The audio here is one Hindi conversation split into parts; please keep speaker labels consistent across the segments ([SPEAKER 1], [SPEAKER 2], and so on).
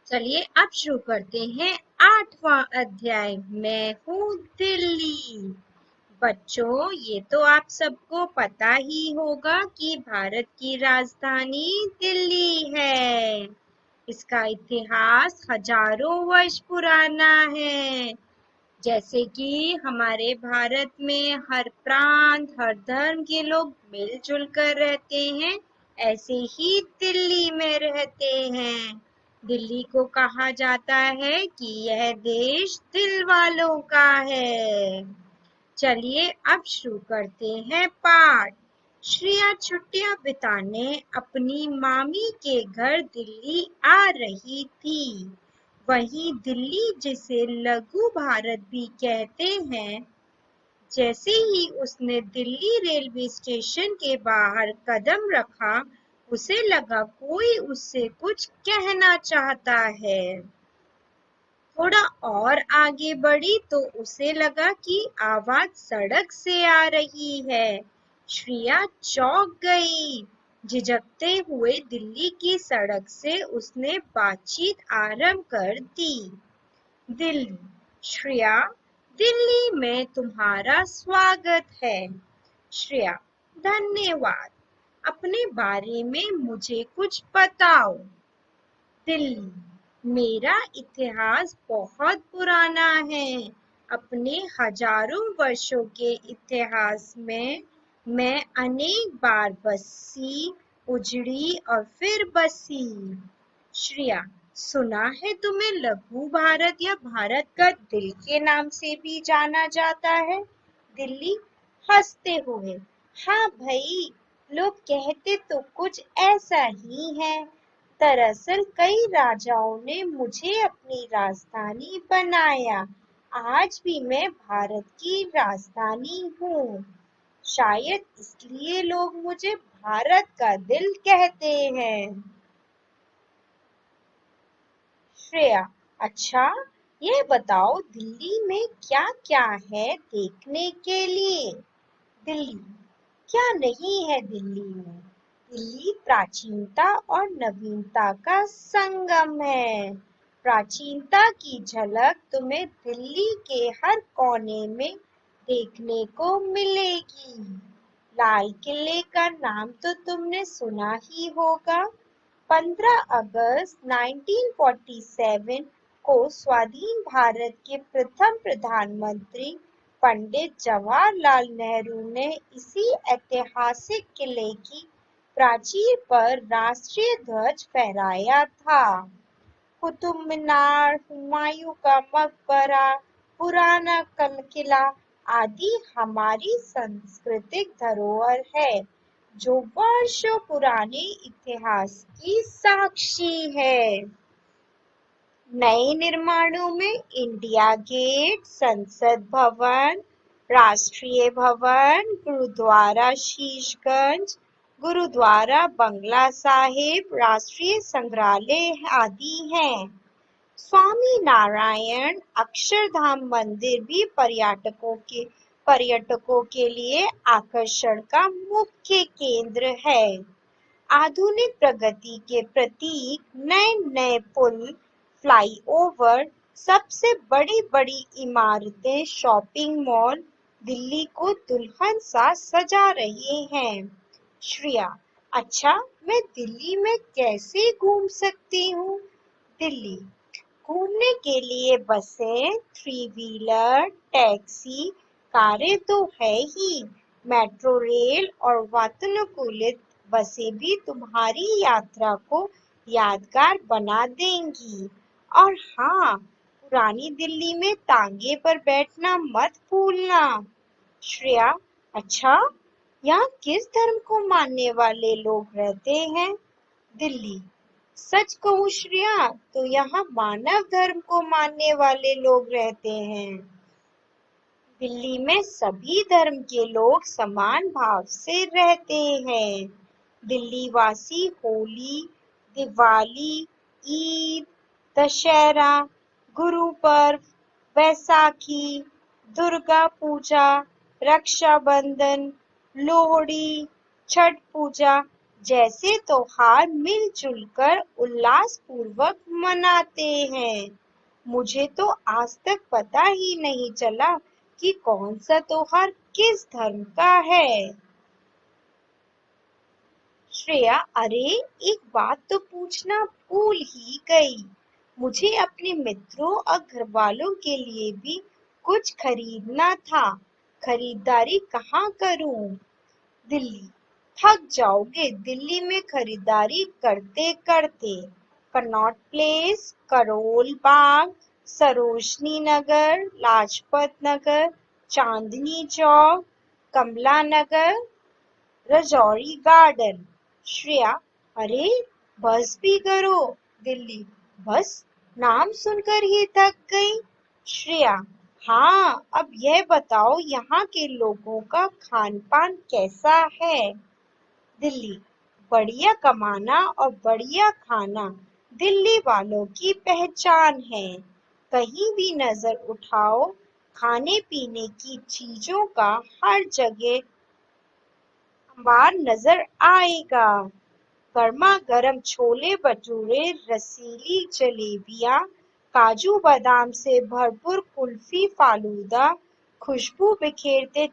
[SPEAKER 1] चलिए अब शुरू करते हैं 8वां अध्याय। मैं हूँ दिल्ली। बच्चों, ये तो आप सबको पता ही होगा कि भारत की राजधानी दिल्ली है। इसका इतिहास हजारों वर्ष पुराना है। जैसे कि हमारे भारत में हर प्रांत, हर धर्म के लोग मिलजुल कर रहते हैं, ऐसे ही दिल्ली में रहते हैं। दिल्ली को कहा जाता है कि यह देश दिल वालों का है। चलिए अब शुरू करते हैं पाठ। श्रेया छुट्टियां बिताने अपनी मामी के घर दिल्ली आ रही थी। वही दिल्ली जिसे लघु भारत भी कहते हैं। जैसे ही उसने दिल्ली रेलवे स्टेशन के बाहर कदम रखा, उसे लगा कोई उससे कुछ कहना चाहता है। थोड़ा और आगे बढ़ी तो उसे लगा कि आवाज सड़क से आ रही है। श्रेया चौंक गई। झिझकते हुए दिल्ली की सड़क से उसने बातचीत आरंभ कर दी। दिल्ली, श्रेया, दिल्ली में तुम्हारा स्वागत है। श्रेया, धन्यवाद। अपने बारे में मुझे कुछ बताओ। दिल्ली, मेरा इतिहास बहुत पुराना है। अपने हजारों वर्षों के इतिहास में मैं अनेक बार बसी, उजड़ी और फिर बसी। श्रेया, सुना है तुम्हें लघु भारत या भारत का दिल के नाम से भी जाना जाता है। दिल्ली, हंसते हुए, हाँ भाई, लोग कहते तो कुछ ऐसा ही है। दरअसल कई राजाओं ने मुझे अपनी राजधानी बनाया। आज भी मैं भारत की राजधानी हूँ। शायद इसलिए लोग मुझे भारत का दिल कहते हैं। श्रेया, अच्छा, ये बताओ दिल्ली में क्या क्या है देखने के लिए। दिल्ली, क्या नहीं है दिल्ली में। दिल्ली प्राचीनता और नवीनता का संगम है। प्राचीनता की झलक तुम्हें दिल्ली के हर कोने में देखने को मिलेगी। लाल किले का नाम तो तुमने सुना ही होगा। 15 अगस्त 1947 को स्वाधीन भारत के प्रथम प्रधानमंत्री पंडित जवाहरलाल नेहरू ने इसी ऐतिहासिक किले की प्राचीर पर राष्ट्रीय ध्वज फहराया था। कुतुब मीनार, हुमायूं का मकबरा, पुराना किला आदि हमारी सांस्कृतिक धरोहर है, जो वर्षों पुराने इतिहास की साक्षी है। नए निर्माणों में इंडिया गेट, संसद भवन, राष्ट्रीय भवन, गुरुद्वारा शीशगंज, गुरुद्वारा बंगला साहिब, राष्ट्रीय संग्रहालय आदि हैं। स्वामी नारायण अक्षरधाम मंदिर भी पर्यटकों के लिए आकर्षण का मुख्य केंद्र है। आधुनिक प्रगति के प्रतीक नए नए पुल, फ्लाईओवर, सबसे बड़ी बड़ी इमारतें, शॉपिंग मॉल दिल्ली को दुल्हन सा सजा रहे हैं। श्रेया, अच्छा, मैं दिल्ली में कैसे घूम सकती हूँ। दिल्ली, घूमने के लिए बसें, थ्री व्हीलर, टैक्सी, कारें तो है ही। मेट्रो रेल और वातानुकूलित बसें भी तुम्हारी यात्रा को यादगार बना देंगी। और हाँ, पुरानी दिल्ली में तांगे पर बैठना मत भूलना। श्रेया, अच्छा, यहाँ किस धर्म को मानने वाले लोग रहते हैं। दिल्ली, सच कहूँ श्रेया, तो यहाँ मानव धर्म को मानने वाले लोग रहते हैं। दिल्ली में सभी धर्म के लोग समान भाव से रहते हैं। दिल्ली वासी होली, दिवाली, ईद, दशहरा, गुरु पर्व, बैसाखी, दुर्गा पूजा, रक्षाबंधन, लोहड़ी, छठ पूजा जैसे त्योहार मिलजुल कर उल्लास पूर्वक मनाते हैं। मुझे तो आज तक पता ही नहीं चला कि कौन सा त्योहार किस धर्म का है। श्रेया, अरे एक बात तो पूछना भूल ही गई। मुझे अपने मित्रों और घरवालों के लिए भी कुछ खरीदना था। खरीदारी कहाँ करूं? दिल्ली। थक जाओगे दिल्ली में खरीदारी करते करते। कनॉट प्लेस, करोल बाग, सरोजनी नगर, लाजपत नगर, चांदनी चौक, कमला नगर, रजौरी गार्डन। श्रेया, अरे बस भी करो। दिल्ली। बस नाम सुनकर ही थक गई। श्रेया, हाँ, अब यह बताओ यहाँ के लोगों का खान पान कैसा है? दिल्ली। बढ़िया कमाना और बढ़िया खाना दिल्ली वालों की पहचान है। कहीं भी नजर उठाओ, खाने पीने की चीजों का हर जगह अंबार नजर आएगा। गर्मा गर्म छोले भटूरे, रसीली जलेबियां, काजू बादाम से भरपूर कुल्फी फालूदा, खुशबू बिखेरते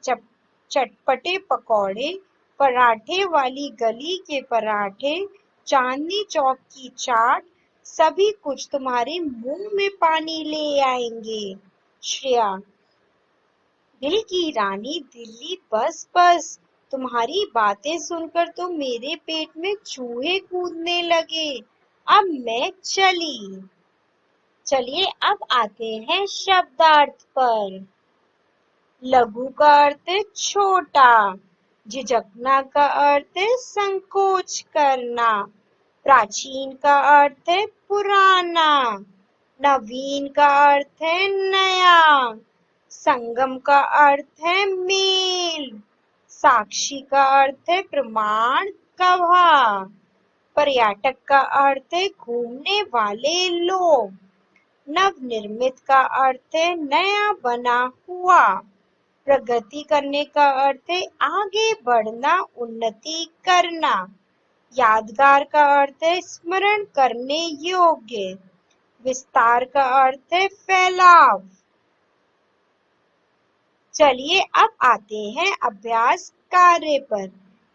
[SPEAKER 1] चटपटे पकौड़े, पराठे वाली गली के पराठे, चांदनी चौक की चाट, सभी कुछ तुम्हारे मुंह में पानी ले आएंगे। श्रेया, दिल की रानी दिल्ली, बस बस, तुम्हारी बातें सुनकर तो मेरे पेट में चूहे कूदने लगे। अब मैं चली। चलिए अब आते हैं शब्दार्थ पर। लघु का अर्थ है छोटा, झिझकना का अर्थ है संकोच करना, प्राचीन का अर्थ है पुराना, नवीन का अर्थ है नया, संगम का अर्थ है मेल, साक्षी का अर्थ है प्रमाण, गवाह, पर्यटक का अर्थ है घूमने वाले लोग, नवनिर्मित का अर्थ है नया बना हुआ, प्रगति करने का अर्थ है आगे बढ़ना, उन्नति करना, यादगार का अर्थ है स्मरण करने योग्य, विस्तार का अर्थ है फैलाव। चलिए अब आते हैं अभ्यास कार्य पर।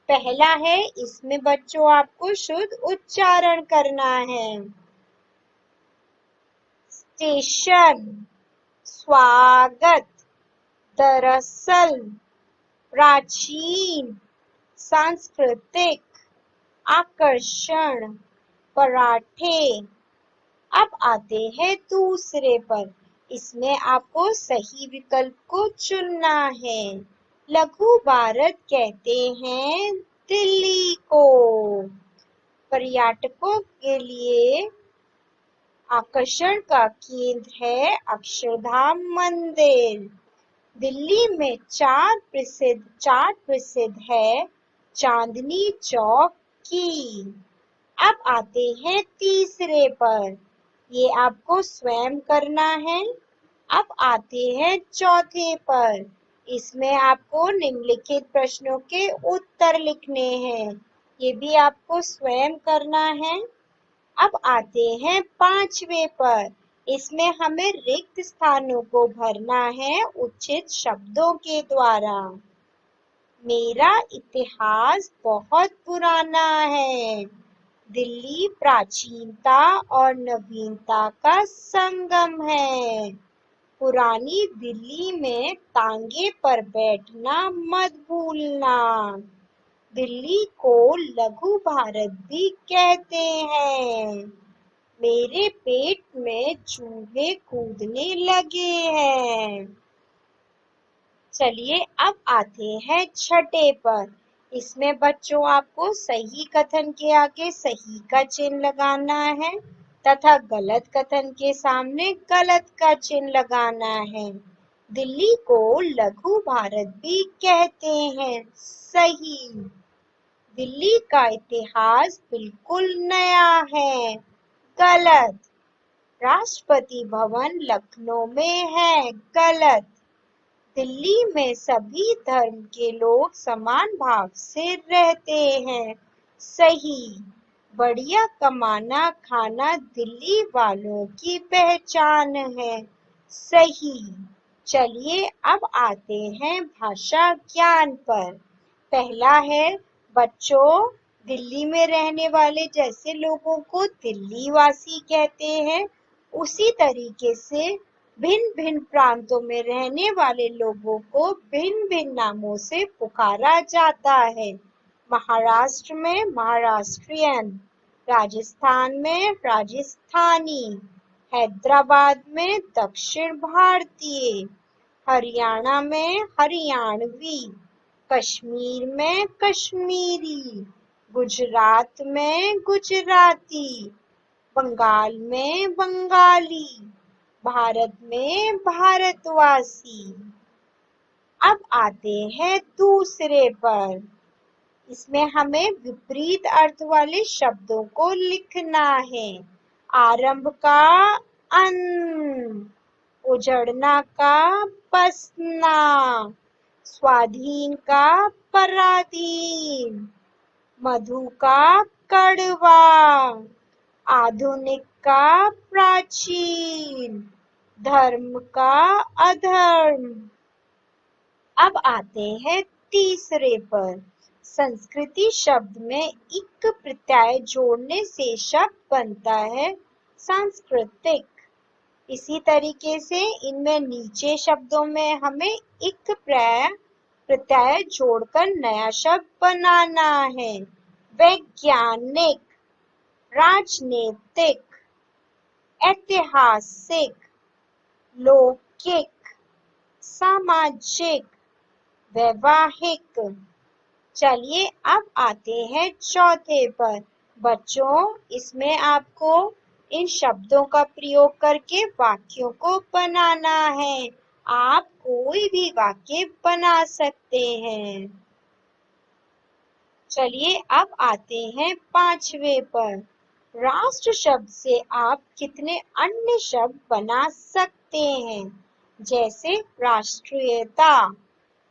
[SPEAKER 1] पहला है, इसमें बच्चों आपको शुद्ध उच्चारण करना है। स्टेशन, स्वागत, दरअसल, प्राचीन, सांस्कृतिक, आकर्षण, पराठे। अब आते हैं दूसरे पर। इसमें आपको सही विकल्प को चुनना है। लघु भारत कहते हैं दिल्ली को। पर्यटकों के लिए आकर्षण का केंद्र है अक्षरधाम मंदिर। दिल्ली में चाट प्रसिद्ध है चांदनी चौक की। अब आते हैं तीसरे पर। ये आपको स्वयं करना है। अब आते हैं चौथे पर। इसमें आपको निम्नलिखित प्रश्नों के उत्तर लिखने हैं। ये भी आपको स्वयं करना है। अब आते हैं पांचवे पर। इसमें हमें रिक्त स्थानों को भरना है उचित शब्दों के द्वारा। मेरा इतिहास बहुत पुराना है। दिल्ली प्राचीनता और नवीनता का संगम है। पुरानी दिल्ली में तांगे पर बैठना मत भूलना। दिल्ली को लघु भारत भी कहते हैं। मेरे पेट में चूहे कूदने लगे हैं। चलिए अब आते हैं छठे पर। इसमें बच्चों आपको सही कथन के आगे सही का चिन्ह लगाना है तथा गलत कथन के सामने गलत का चिन्ह लगाना है। दिल्ली को लघु भारत भी कहते हैं। सही। दिल्ली का इतिहास बिल्कुल नया है। गलत। राष्ट्रपति भवन लखनऊ में है। गलत। दिल्ली में सभी धर्म के लोग समान भाव से रहते हैं। सही। बढ़िया कमाना खाना दिल्ली वालों की पहचान है। सही। चलिए अब आते हैं भाषा ज्ञान पर। पहला है बच्चों, दिल्ली में रहने वाले जैसे लोगों को दिल्ली वासी कहते हैं, उसी तरीके से भिन्न भिन्न प्रांतों में रहने वाले लोगों को भिन्न भिन्न नामों से पुकारा जाता है। महाराष्ट्र में महाराष्ट्रियन, राजस्थान में राजस्थानी, हैदराबाद में दक्षिण भारतीय, हरियाणा में हरियाणवी, कश्मीर में कश्मीरी, गुजरात में गुजराती, बंगाल में बंगाली, भारत में भारतवासी। अब आते हैं दूसरे पर। इसमें हमें विपरीत अर्थ वाले शब्दों को लिखना है। आरंभ का अन, उजड़ना का पसना, स्वाधीन का पराधीन, मधु का कड़वा, आधुनिक का प्राचीन, धर्म का अधर्म। अब आते हैं तीसरे पर। संस्कृति शब्द में इक प्रत्यय जोड़ने से शब्द बनता है सांस्कृतिक। इसी तरीके से इनमें नीचे शब्दों में हमें इक प्रत्यय जोड़कर नया शब्द बनाना है। वैज्ञानिक, राजनीतिक, ऐतिहासिक, लौकिक, सामाजिक, वैवाहिक। चलिए अब आते हैं चौथे पर। बच्चों, इसमें आपको इन शब्दों का प्रयोग करके वाक्यों को बनाना है। आप कोई भी वाक्य बना सकते हैं। चलिए अब आते हैं पांचवे पर। राष्ट्र शब्द से आप कितने अन्य शब्द बना सकते हैं, जैसे राष्ट्रीयता,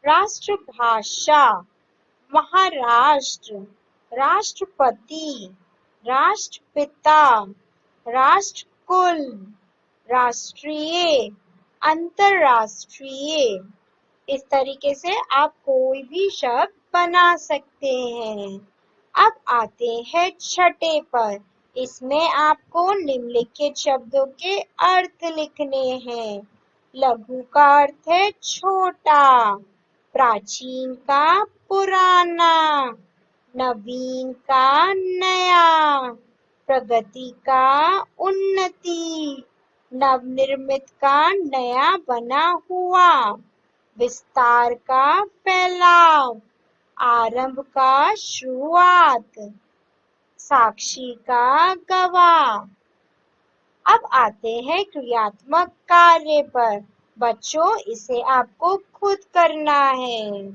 [SPEAKER 1] राष्ट्रभाषा, महाराष्ट्र, राष्ट्रपति, राष्ट्रपिता, राष्ट्रकुल, राष्ट्रीय, अंतरराष्ट्रीय। इस तरीके से आप कोई भी शब्द बना सकते हैं। अब आते हैं छठे पर। इसमें आपको निम्नलिखित शब्दों के अर्थ लिखने हैं। लघु का अर्थ है छोटा, प्राचीन का पुराना, नवीन का नया, प्रगति का उन्नति, नवनिर्मित का नया बना हुआ, विस्तार का फैलाव, आरंभ का शुरुआत, साक्षी का गवाह। अब आते हैं क्रियात्मक कार्य पर। बच्चों, इसे आपको खुद करना है।